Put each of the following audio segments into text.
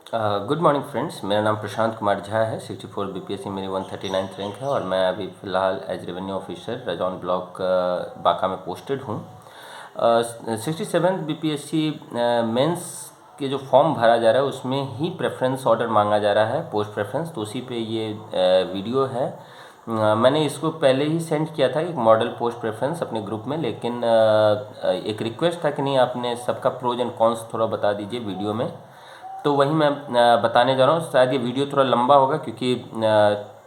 Good morning friends. मेरा नाम प्रशांत कुमार झा है। 64 बीपीएससी मेरी 139 रैंक है और मैं अभी फ़िलहाल as revenue officer Rajaun block Banka में पोस्टेड हूँ। 67 बीपीएससी मेंस के जो फॉर्म भरा जा रहा है उसमें ही प्रेफरेंस ऑर्डर मांगा जा रहा है, पोस्ट प्रेफरेंस। तो उसी पे ये वीडियो है। मैंने इसको पहले ही सेंड किया था एक मॉडल पोस्ट प्रेफरेंस अपने ग्रुप में, लेकिन एक रिक्वेस्ट था कि नहीं आपने सबका प्रोज एंड कॉन्स थोड़ा बता दीजिए वीडियो में। तो वही मैं बताने जा रहा हूँ। शायद ये वीडियो थोड़ा लंबा होगा क्योंकि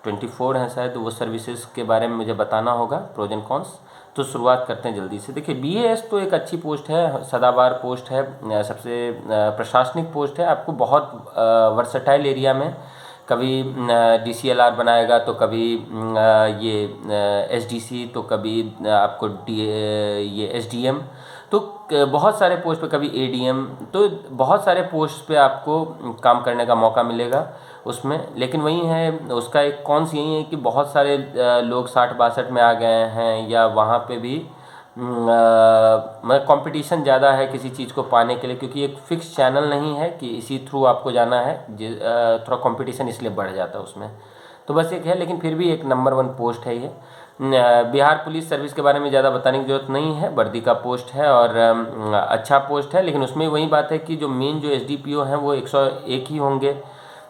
24 है शायद, वो सर्विसेज के बारे में मुझे बताना होगा, प्रोज एंड कॉन्स। तो शुरुआत करते हैं जल्दी से। देखिए, बीएएस तो एक अच्छी पोस्ट है, सदाबहार पोस्ट है, सबसे प्रशासनिक पोस्ट है। आपको बहुत वर्सटाइल एरिया में कभी डीसीएलआर बनाएगा, तो कभी ये एसडीसी, तो कभी आपको ये एसडीएम, तो बहुत सारे पोस्ट पे, कभी एडीएम, तो बहुत सारे पोस्ट पे आपको काम करने का मौका मिलेगा उसमें। लेकिन वही है, उसका एक कॉन्स यही है कि बहुत सारे लोग 60-62 में आ गए हैं, या वहाँ पे भी मतलब कंपटीशन ज़्यादा है किसी चीज़ को पाने के लिए, क्योंकि एक फिक्स चैनल नहीं है कि इसी थ्रू आपको जाना है। थोड़ा कंपटीशन इसलिए बढ़ जाता है उसमें। तो बस एक है, लेकिन फिर भी एक नंबर 1 पोस्ट है ये। बिहार पुलिस सर्विस के बारे में ज़्यादा बताने की ज़रूरत नहीं है। वर्दी का पोस्ट है और अच्छा पोस्ट है, लेकिन उसमें वही बात है कि जो मेन जो एसडीपीओ हैं वो 101 ही होंगे।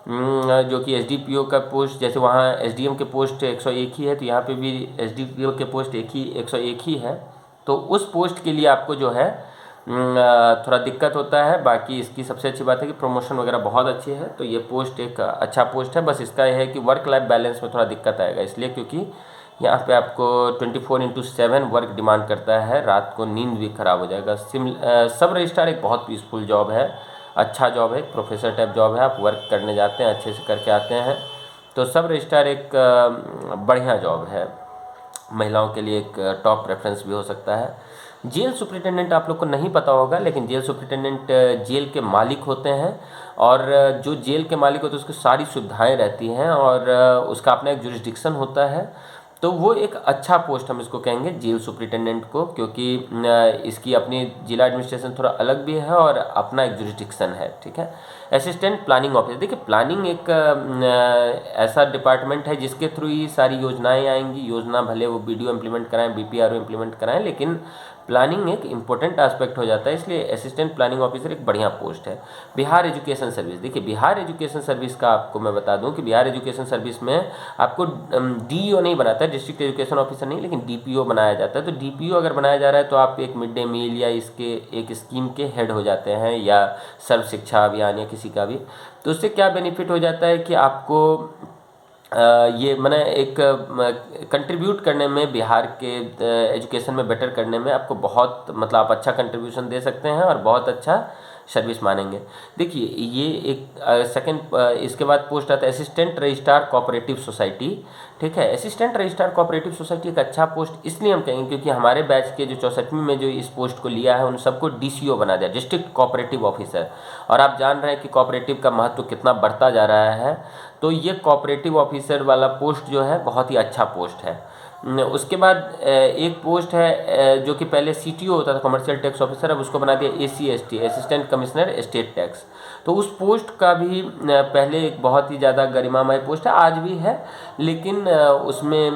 जो कि एसडीपीओ का पोस्ट, जैसे वहाँ एसडीएम के पोस्ट 101 ही है, तो यहाँ पे भी एसडीपीओ के पोस्ट 101 ही है। तो उस पोस्ट के लिए आपको जो है थोड़ा दिक्कत होता है। बाकी इसकी सबसे अच्छी बात है कि प्रमोशन वगैरह बहुत अच्छी है। तो ये पोस्ट एक अच्छा पोस्ट है। बस इसका यह है कि वर्क लाइफ बैलेंस में थोड़ा दिक्कत आएगा, इसलिए क्योंकि यहाँ पे आपको 24/7 वर्क डिमांड करता है। रात को नींद भी खराब हो जाएगा। सब रजिस्ट्रार एक बहुत पीसफुल जॉब है, अच्छा जॉब है, एक प्रोफेसर टाइप जॉब है। आप वर्क करने जाते हैं, अच्छे से करके आते हैं। तो सब रजिस्ट्रार एक बढ़िया जॉब है। महिलाओं के लिए एक टॉप प्रेफरेंस भी हो सकता है। जेल सुपरिटेंडेंट आप लोग को नहीं पता होगा, लेकिन जेल सुपरिटेंडेंट जेल के मालिक होते हैं। और जो जेल के मालिक होते हैं उसको सारी सुविधाएं रहती हैं, और उसका अपना एक जुरिस्डिक्शन होता है। तो वो एक अच्छा पोस्ट हम इसको कहेंगे, जेल सुपरिटेंडेंट को, क्योंकि इसकी अपनी जिला एडमिनिस्ट्रेशन थोड़ा अलग भी है और अपना एक जुरिस्डिक्शन है। ठीक है। असिस्टेंट प्लानिंग ऑफिसर, देखिए प्लानिंग एक ऐसा डिपार्टमेंट है जिसके थ्रू ही सारी योजनाएं आएंगी। योजना भले वो बीडीओ इम्प्लीमेंट कराएं, बीपीआरओ इम्प्लीमेंट कराएं, लेकिन प्लानिंग एक इंपॉर्टेंट एस्पेक्ट हो जाता है। इसलिए असिस्टेंट प्लानिंग ऑफिसर एक बढ़िया पोस्ट है। बिहार एजुकेशन सर्विस, देखिए बिहार एजुकेशन सर्विस का आपको मैं बता दूं कि बिहार एजुकेशन सर्विस में आपको डीईओ नहीं बनाता है, डिस्ट्रिक्ट एजुकेशन ऑफिसर नहीं, लेकिन डीपीओ बनाया जाता है। तो डीपीओ अगर बनाया जा रहा है तो आप एक मिड डे मील या इसके एक स्कीम के हेड हो जाते हैं, या सर्व शिक्षा अभियान या किसी का भी। तो उससे क्या बेनिफिट हो जाता है कि आपको ये मैंने एक कंट्रीब्यूट करने में, बिहार के एजुकेशन में बेटर करने में आपको बहुत, मतलब आप अच्छा कंट्रीब्यूशन दे सकते हैं और बहुत अच्छा सर्विस मानेंगे। देखिए ये एक सेकंड, इसके बाद पोस्ट आता है असिस्टेंट रजिस्ट्रार कोऑपरेटिव सोसाइटी। ठीक है। असिस्टेंट रजिस्ट्रार कोऑपरेटिव सोसाइटी एक अच्छा पोस्ट इसलिए हम कहेंगे क्योंकि हमारे बैच के जो 64वीं में जो इस पोस्ट को लिया है उन सबको डीसीओ बना दिया, डिस्ट्रिक्ट कोऑपरेटिव ऑफिसर। और आप जान रहे हैं कि कोऑपरेटिव का महत्व कितना बढ़ता जा रहा है। तो ये कोऑपरेटिव ऑफिसर वाला पोस्ट जो है बहुत ही अच्छा पोस्ट है। उसके बाद एक पोस्ट है जो कि पहले सीटीओ होता था, कमर्शियल टैक्स ऑफिसर, अब उसको बना दिया ACST, assistant commissioner state tax. तो उस पोस्ट का भी पहले एक बहुत ही ज़्यादा गरिमामय पोस्ट है, आज भी है, लेकिन उसमें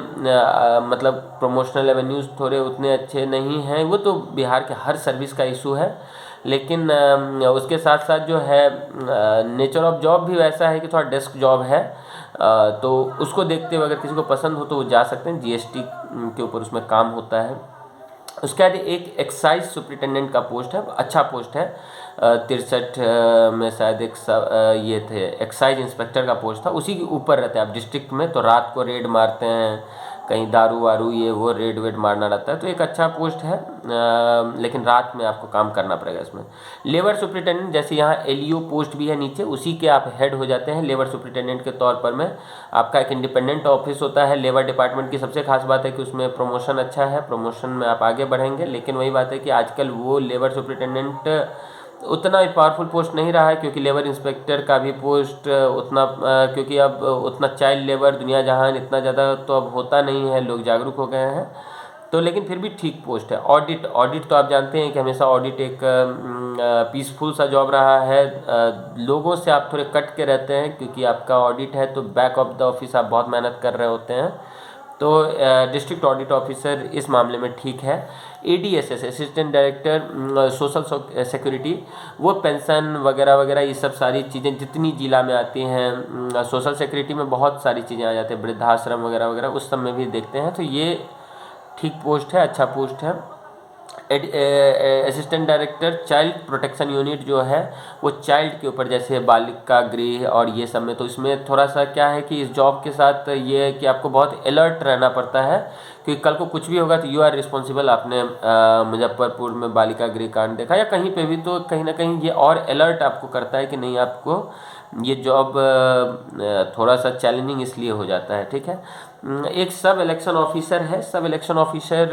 मतलब प्रमोशनल एवेन्यूज़ थोड़े उतने अच्छे नहीं हैं। वो तो बिहार के हर सर्विस का इशू है, लेकिन उसके साथ साथ जो है नेचर ऑफ जॉब भी वैसा है कि थोड़ा डेस्क जॉब है। तो उसको देखते हुए अगर किसी को पसंद हो तो वो जा सकते हैं। जीएसटी के ऊपर उसमें काम होता है। उसके बाद एक एक्साइज सुपरिटेंडेंट का पोस्ट है, अच्छा पोस्ट है। 63 में शायद ये थे, एक्साइज इंस्पेक्टर का पोस्ट था, उसी के ऊपर रहते हैं आप डिस्ट्रिक्ट में। तो रात को रेड मारते हैं, कहीं दारू वारू ये वो रेड वेड मारना रहता है। तो एक अच्छा पोस्ट है, लेकिन रात में आपको काम करना पड़ेगा इसमें। लेबर सुपरिटेंडेंट, जैसे यहाँ एलईओ पोस्ट भी है नीचे, उसी के आप हेड हो जाते हैं लेबर सुपरिटेंडेंट के तौर पर। में आपका एक इंडिपेंडेंट ऑफिस होता है लेबर डिपार्टमेंट की। सबसे खास बात है कि उसमें प्रमोशन अच्छा है, प्रमोशन में आप आगे बढ़ेंगे। लेकिन वही बात है कि आजकल वो लेबर सुपरिटेंडेंट उतना पावरफुल पोस्ट नहीं रहा है, क्योंकि लेबर इंस्पेक्टर का भी पोस्ट उतना क्योंकि अब उतना चाइल्ड लेबर दुनिया जहान इतना ज़्यादा तो अब होता नहीं है, लोग जागरूक हो गए हैं। तो लेकिन फिर भी ठीक पोस्ट है। ऑडिट ऑडिट तो आप जानते हैं कि हमेशा ऑडिट एक पीसफुल सा जॉब रहा है। लोगों से आप थोड़े कट के रहते हैं क्योंकि आपका ऑडिट है, तो बैक ऑफ द ऑफिस आप बहुत मेहनत कर रहे होते हैं। तो डिस्ट्रिक्ट ऑडिट ऑफिसर इस मामले में ठीक है। ADSS assistant director social security, वो पेंशन वगैरह वगैरह ये सब सारी चीज़ें जितनी जिला में आती हैं, सोशल सिक्योरिटी में बहुत सारी चीज़ें आ जाती हैं, वृद्धाश्रम वगैरह वगैरह उस सब में भी देखते हैं, तो ये ठीक पोस्ट है, अच्छा पोस्ट है। Assistant director child protection unit जो है वो चाइल्ड के ऊपर, जैसे बालिका गृह और ये सब में, तो इसमें थोड़ा सा क्या है कि इस जॉब के साथ ये है कि आपको बहुत अलर्ट रहना पड़ता है क्योंकि कल को कुछ भी होगा तो यू आर रिस्पॉन्सिबल। आपने मुजफ्फरपुर में बालिका गृह कांड देखा या कहीं पे भी, तो कहीं ना कहीं ये और अलर्ट आपको करता है कि नहीं, आपको ये जॉब थोड़ा सा चैलेंजिंग इसलिए हो जाता है। ठीक है। एक सब इलेक्शन ऑफिसर है। सब इलेक्शन ऑफिसर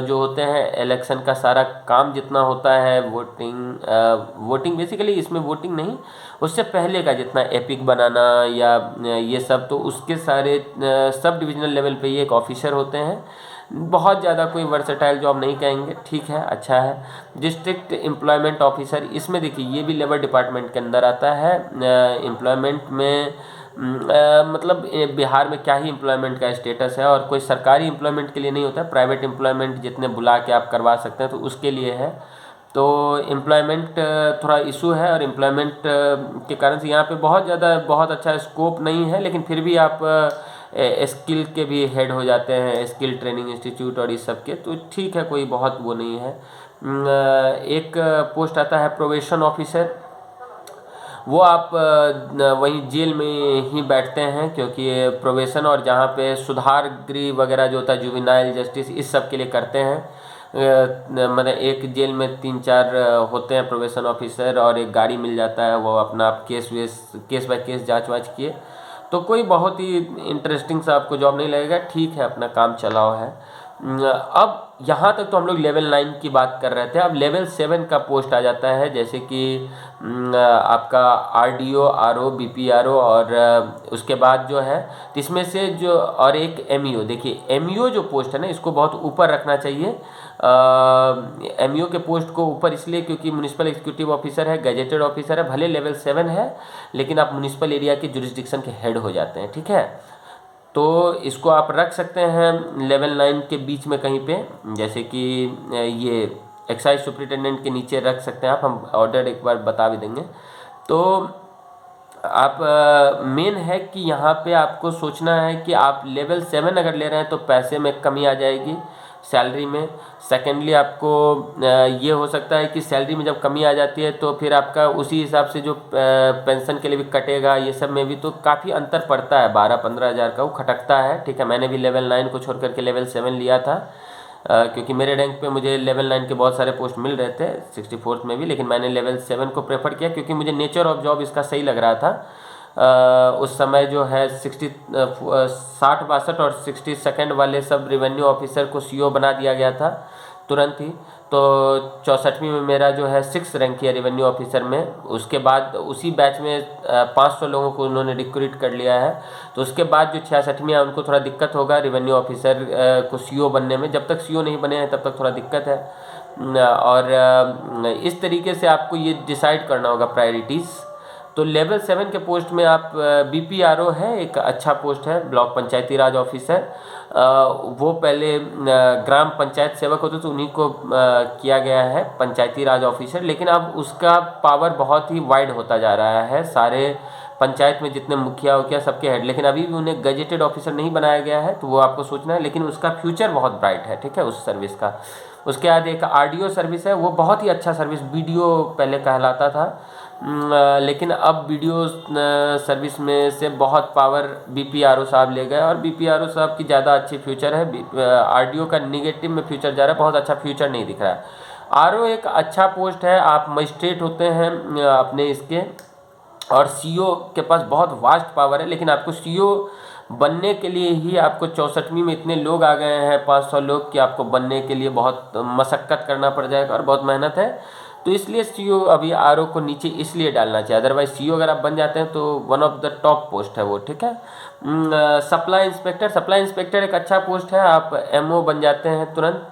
जो होते हैं, इलेक्शन का सारा काम जितना होता है, वोटिंग बेसिकली, इसमें वोटिंग नहीं, उससे पहले का जितना एपिक बनाना या ये सब, तो उसके सारे सब डिविजनल लेवल पे ये एक ऑफिसर होते हैं। बहुत ज़्यादा कोई वर्सेटाइल जॉब नहीं कहेंगे, ठीक है, अच्छा है। डिस्ट्रिक्ट एम्प्लॉयमेंट ऑफिसर, इसमें देखिए ये भी लेबर डिपार्टमेंट के अंदर आता है। एम्प्लॉयमेंट में मतलब बिहार में क्या ही एम्प्लॉयमेंट का स्टेटस है, और कोई सरकारी एम्प्लॉयमेंट के लिए नहीं होता है, प्राइवेट एम्प्लॉयमेंट जितने बुला के आप करवा सकते हैं तो उसके लिए है। तो एम्प्लॉयमेंट थोड़ा इशू है, और एम्प्लॉयमेंट के कारण से यहाँ पे बहुत अच्छा स्कोप नहीं है, लेकिन फिर भी आप स्किल के भी हेड हो जाते हैं, स्किल ट्रेनिंग इंस्टीट्यूट और इस सब के, तो ठीक है, कोई बहुत वो नहीं है। एक पोस्ट आता है प्रोबेशन ऑफिसर। वो आप वहीं जेल में ही बैठते हैं क्योंकि प्रोबेशन और जहाँ पे सुधार गृह वगैरह जो होता है, जुवेनाइल जस्टिस, इस सब के लिए करते हैं। मतलब एक जेल में 3-4 होते हैं प्रोबेशन ऑफिसर, और एक गाड़ी मिल जाता है, वो अपना आप केस बाय केस जाँच वाँच किए, तो कोई बहुत ही इंटरेस्टिंग सा आपको जॉब नहीं लगेगा, ठीक है, अपना काम चलाओ है। अब यहाँ तक तो हम लोग लेवल 9 की बात कर रहे थे। अब लेवल 7 का पोस्ट आ जाता है, जैसे कि आपका RDO, RO, BPRO, और उसके बाद जो है, इसमें से जो, और एक MEO। देखिए MEO जो पोस्ट है ना, इसको बहुत ऊपर रखना चाहिए। MEO के पोस्ट को ऊपर इसलिए क्योंकि म्यूनिसिपल एग्जीक्यूटिव ऑफिसर है, गैजेटेड ऑफिसर है, भले लेवल 7 है, लेकिन आप म्यूनिसिपल एरिया के जुरिस्डिक्शन के हेड हो जाते हैं। ठीक है, तो इसको आप रख सकते हैं लेवल 9 के बीच में कहीं पे, जैसे कि ये एक्साइज सुपरिटेंडेंट के नीचे रख सकते हैं आप, हम ऑर्डर एक बार बता भी देंगे। तो आप मेन है कि यहाँ पे आपको सोचना है कि आप लेवल 7 अगर ले रहे हैं तो पैसे में कमी आ जाएगी, सैलरी में। सेकेंडली आपको ये हो सकता है कि सैलरी में जब कमी आ जाती है तो फिर आपका उसी हिसाब से जो पेंशन के लिए भी कटेगा, ये सब में भी तो काफ़ी अंतर पड़ता है, 12-15 हज़ार का वो खटकता है। ठीक है, मैंने भी लेवल 9 को छोड़ करके लेवल 7 लिया था क्योंकि मेरे रैंक पे मुझे लेवल 9 के बहुत सारे पोस्ट मिल रहे थे 64th में भी, लेकिन मैंने लेवल 7 को प्रेफर किया क्योंकि मुझे नेचर ऑफ जॉब इसका सही लग रहा था। उस समय जो है 60-62 और 62nd वाले सब रेवेन्यू ऑफिसर को CO बना दिया गया था तुरंत ही। तो 64वीं में मेरा जो है 6 रैंक किया रेवेन्यू ऑफिसर में। उसके बाद उसी बैच में 500 लोगों को उन्होंने रिक्रूट कर लिया है। तो उसके बाद जो 66वीं है उनको थोड़ा दिक्कत होगा रेवेन्यू ऑफिसर को CO बनने में, जब तक CO नहीं बने हैं तब तक थोड़ा दिक्कत है। और इस तरीके से आपको ये डिसाइड करना होगा प्रायोरिटीज़। तो लेवल 7 के पोस्ट में आप BPRO है, एक अच्छा पोस्ट है, ब्लॉक पंचायती राज ऑफिसर। वो पहले ग्राम पंचायत सेवक होते तो उन्हीं को किया गया है पंचायती राज ऑफिसर, लेकिन अब उसका पावर बहुत ही वाइड होता जा रहा है, सारे पंचायत में जितने मुखिया उखिया सबके हेड, लेकिन अभी भी उन्हें गजेटेड ऑफिसर नहीं बनाया गया है, तो वो आपको सोचना है, लेकिन उसका फ्यूचर बहुत ब्राइट है। ठीक है, उस सर्विस का। उसके बाद एक RDO सर्विस है, वो बहुत ही अच्छा सर्विस, BDO पहले कहलाता था, लेकिन अब BDO सर्विस में से बहुत पावर BPRO साहब ले गए, और BPRO साहब की ज़्यादा अच्छी फ्यूचर है। RDO का निगेटिव में फ्यूचर जा रहा है, बहुत अच्छा फ्यूचर नहीं दिख रहा है। RO एक अच्छा पोस्ट है, आप मजिस्ट्रेट होते हैं अपने इसके, और CO के पास बहुत वास्ट पावर है, लेकिन आपको CO बनने के लिए ही आपको 64वीं में इतने लोग आ गए हैं 500 लोग कि आपको बनने के लिए बहुत मशक्क़त करना पड़ जाएगा और बहुत मेहनत है। तो इसलिए सीओ अभी आरओ को नीचे इसलिए डालना चाहिए, अदरवाइज सीओ अगर आप बन जाते हैं तो one of the top post है वो, ठीक है। सप्लाई इंस्पेक्टर, सप्लाई इंस्पेक्टर एक अच्छा पोस्ट है, आप एमओ बन जाते हैं तुरंत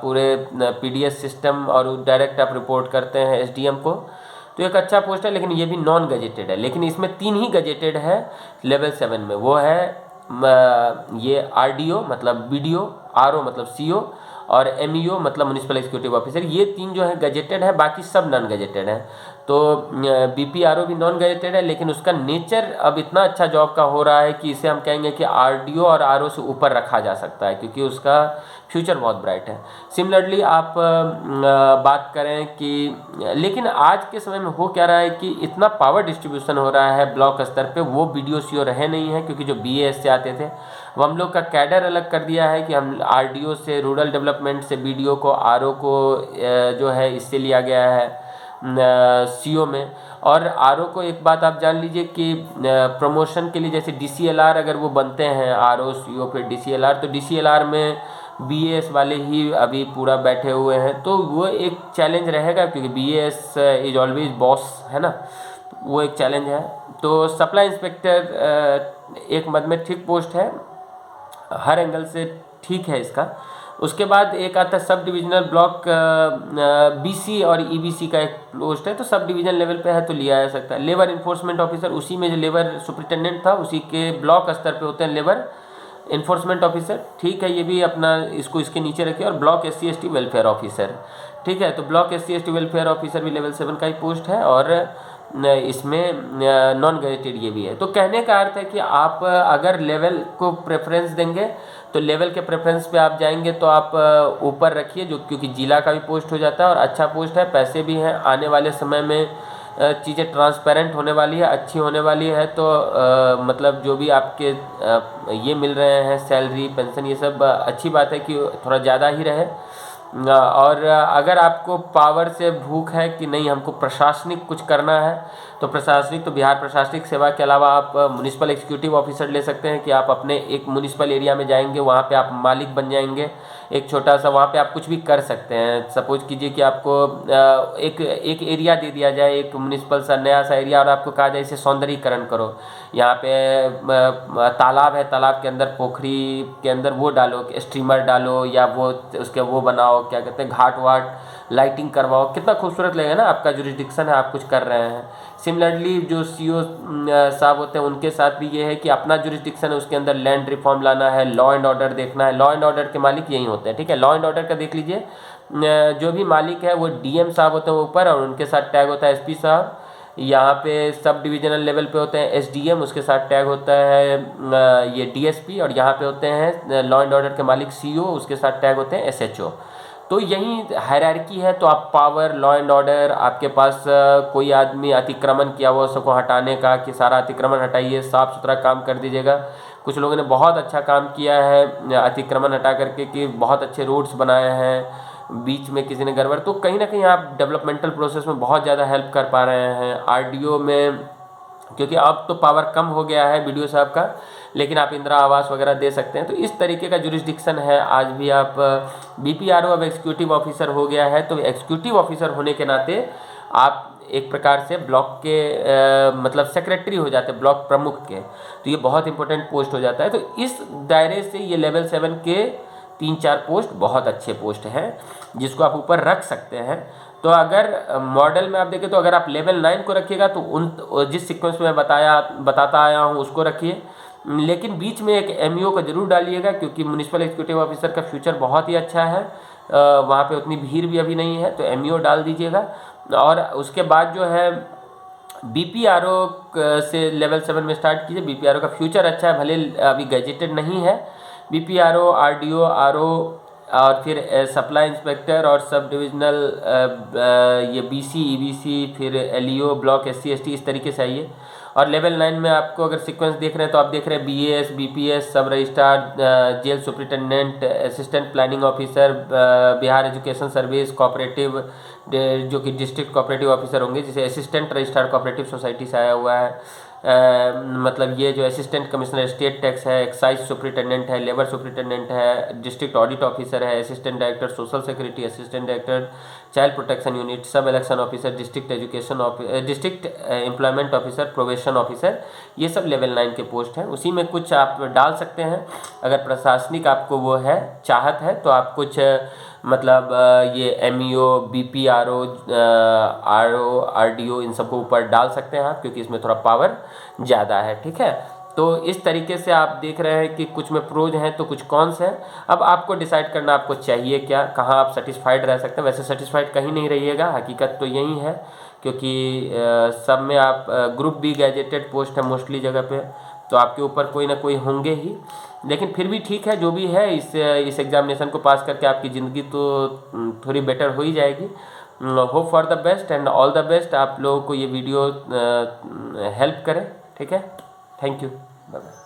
पूरे पीडीएस सिस्टम, और डायरेक्ट आप रिपोर्ट करते हैं एसडीएम को, तो एक अच्छा पोस्ट है। लेकिन ये भी नॉन गजेटेड है, लेकिन इसमें 3 ही गजेटेड है लेवल 7 में, वो है ये आरडीओ मतलब बीडीओ, आरओ मतलब सीओ, और एमईओ मतलब म्यूनिसिपल एग्जीक्यूटिव ऑफिसर। ये 3 जो है गजेटेड है, बाकी सब नॉन गजेटेड है। तो बीपीआरओ भी नॉन गजेटेड है, लेकिन उसका नेचर अब इतना अच्छा जॉब का हो रहा है कि इसे हम कहेंगे कि आरडीओ और आरओ से ऊपर रखा जा सकता है, क्योंकि उसका फ्यूचर बहुत ब्राइट है। सिमिलरली आप बात करें कि, लेकिन आज के समय में हो क्या रहा है कि इतना पावर डिस्ट्रीब्यूशन हो रहा है ब्लॉक स्तर पे, वो बीडीओ सीओ रहे नहीं है, क्योंकि जो बीएएस से आते थे वो हम लोग का कैडर अलग कर दिया है कि हम आरडीओ से, रूरल डेवलपमेंट से बीडीओ को, आरओ को जो है इससे लिया गया है सीओ में। और आरओ को एक बात आप जान लीजिए कि प्रमोशन के लिए जैसे डीसीएलआर अगर वो बनते हैं, आरओ सीओ फिर डीसीएलआर, तो डीसीएलआर में बीएएस वाले ही अभी पूरा बैठे हुए हैं, तो वो एक चैलेंज रहेगा, क्योंकि बीएएस इज ऑलवेज बॉस है ना, वो एक चैलेंज है। तो सप्लाई इंस्पेक्टर एक मद में ठीक पोस्ट है, हर एंगल से ठीक है इसका। उसके बाद एक आता है सब डिविजनल ब्लॉक, बीसी और ईबीसी का एक पोस्ट है, तो सब डिवीजन लेवल पे है तो लिया जा सकता है। लेबर इन्फोर्समेंट ऑफिसर, उसी में जो लेबर सुपरिटेंडेंट था उसी के ब्लॉक स्तर पे होते हैं लेबर इन्फोर्समेंट ऑफिसर, ठीक है, ये भी अपना इसको इसके नीचे रखिए। और block SC ST welfare officer, ठीक है, तो block SC ST welfare officer भी लेवल 7 का ही पोस्ट है, और इसमें नॉन गजेटेड ये भी है। तो कहने का अर्थ है कि आप अगर लेवल को प्रेफरेंस देंगे तो लेवल के प्रेफरेंस पे आप जाएंगे तो आप ऊपर रखिए, जो क्योंकि जिला का भी पोस्ट हो जाता है और अच्छा पोस्ट है, पैसे भी हैं, आने वाले समय में चीज़ें ट्रांसपेरेंट होने वाली है, अच्छी होने वाली है। तो मतलब जो भी आपके ये मिल रहे हैं सैलरी पेंशन, ये सब अच्छी बात है कि थोड़ा ज़्यादा ही रहे। और अगर आपको पावर से भूख है कि नहीं हमको प्रशासनिक कुछ करना है, तो प्रशासनिक, तो बिहार प्रशासनिक सेवा के अलावा आप म्यूनिसिपल एग्जीक्यूटिव ऑफिसर ले सकते हैं कि आप अपने एक म्यूनिसिपल एरिया में जाएंगे, वहाँ पे आप मालिक बन जाएंगे एक छोटा सा, वहाँ पे आप कुछ भी कर सकते हैं। सपोज कीजिए कि आपको एक एरिया दे दिया जाए, एक म्यूनिसिपल सा नया सा एरिया, और आपको कहा जाए इसे सौंदर्यीकरण करो, यहाँ पे तालाब है, तालाब के अंदर पोखरी के अंदर वो डालो, स्ट्रीमर डालो, या वो उसके वो बनाओ, क्या कहते हैं, घाट वाट लाइटिंग करवाओ, कितना खूबसूरत लगेगा ना, आपका जुरिस्डिक्शन है, आप कुछ कर रहे हैं। सिमिलरली जो सीओ साहब होते हैं उनके साथ भी ये है कि अपना जुरिस्डिक्शन है, उसके अंदर लैंड रिफॉर्म लाना है, लॉ एंड ऑर्डर देखना है, लॉ एंड ऑर्डर के मालिक यही होते हैं, ठीक है। लॉ एंड ऑर्डर का देख लीजिए, जो भी मालिक है वो डीएम साहब होते हैं ऊपर, और उनके साथ टैग होता है एसपी साहब। यहाँ पे सब डिविजनल लेवल पे होते हैं एसडीएम, उसके साथ टैग होता है ये डीएसपी, और यहाँ पे होते हैं लॉ एंड ऑर्डर के मालिक सीओ, उसके साथ टैग होते हैं एसएचओ। तो यही हायरार्की है। तो आप पावर, लॉ एंड ऑर्डर, आपके पास कोई आदमी अतिक्रमण किया हुआ उसको हटाने का, कि सारा अतिक्रमण हटाइए, साफ़ सुथरा काम कर दीजिएगा। कुछ लोगों ने बहुत अच्छा काम किया है अतिक्रमण हटा करके, कि बहुत अच्छे रोड्स बनाए हैं, बीच में किसी ने गड़बड़, तो कहीं ना कहीं आप डेवलपमेंटल प्रोसेस में बहुत ज़्यादा हेल्प कर पा रहे हैं। आरडीओ में, क्योंकि अब तो पावर कम हो गया है बीडीओ साहब का, लेकिन आप इंदिरा आवास वगैरह दे सकते हैं। तो इस तरीके का जुरिस्डिक्शन है आज भी। आप बीपीआरओ अब एग्जीक्यूटिव ऑफिसर हो गया है, तो एग्जीक्यूटिव ऑफिसर होने के नाते आप एक प्रकार से ब्लॉक के मतलब सेक्रेटरी हो जाते हैं, ब्लॉक प्रमुख के, तो ये बहुत इंपॉर्टेंट पोस्ट हो जाता है। तो इस दायरे से ये लेवल 7 के 3-4 पोस्ट बहुत अच्छे पोस्ट हैं जिसको आप ऊपर रख सकते हैं। तो अगर मॉडल में आप देखें तो अगर आप लेवल 9 को रखिएगा तो उन जिस सीक्वेंस में बताता आया हूँ उसको रखिए, लेकिन बीच में एक एमईओ को जरूर डालिएगा, क्योंकि म्यूनिसिपल एग्जीक्यूटिव ऑफिसर का फ्यूचर बहुत ही अच्छा है, वहाँ पे उतनी भीड़ भी अभी नहीं है, तो एमईओ डाल दीजिएगा। और उसके बाद जो है बीपीआरओ से लेवल 7 में स्टार्ट कीजिए। बीपीआरओ का फ्यूचर अच्छा है, भले अभी गजेटेड नहीं है। बीपीआरओ, आरडीओ, आरओ, और फिर सप्लाई इंस्पेक्टर और सब डिविजनल ये बीसी, ईबीसी, फिर एलईओ, ब्लॉक एससी एसटी, इस तरीके से आइए। और लेवल 9 में आपको अगर सीक्वेंस देख रहे हैं तो आप देख रहे हैं BAS, BPS, sub registrar, jail superintendent, assistant planning officer, Bihar education service, cooperative, जो कि डिस्ट्रिक्ट कोऑपरेटिव ऑफिसर होंगे, जिसे असिस्टेंट रजिस्ट्रार कोऑपरेटिव सोसाइटी से आया हुआ है, मतलब ये जो असिस्टेंट कमिश्नर स्टेट टैक्स है, एक्साइज सुपरिटेंडेंट है, लेबर सुपरिटेंडेंट है, डिस्ट्रिक्ट ऑडिट ऑफिसर है, assistant director social security, assistant director child protection unit, sub election officer, district education officer, district employment officer, probation officer, ये सब level 9 के post हैं। उसी में कुछ आप डाल सकते हैं अगर प्रशासनिक आपको वो है चाहत है तो आप कुछ मतलब ये MEO, BPRO, RO, RDO इन सबको ऊपर डाल सकते हैं आप, क्योंकि इसमें थोड़ा पावर ज़्यादा है। ठीक है, तो इस तरीके से आप देख रहे हैं कि कुछ में प्रोज हैं तो कुछ कॉन्स हैं। अब आपको डिसाइड करना आपको चाहिए क्या, कहाँ आप सेटिस्फाइड रह सकते हैं। वैसे सेटिस्फाइड कहीं नहीं रहिएगा, हकीकत तो यही है, क्योंकि सब में आप ग्रुप बी गैजेटेड पोस्ट है मोस्टली जगह पे, तो आपके ऊपर कोई ना कोई होंगे ही। लेकिन फिर भी ठीक है, जो भी है, इस एग्जामिनेशन को पास करके आपकी ज़िंदगी तो थोड़ी बेटर हो ही जाएगी। Hope for the best and all the best. आप लोगों को ये वीडियो हेल्प करे। ठीक है, थैंक यू, बाय बाय।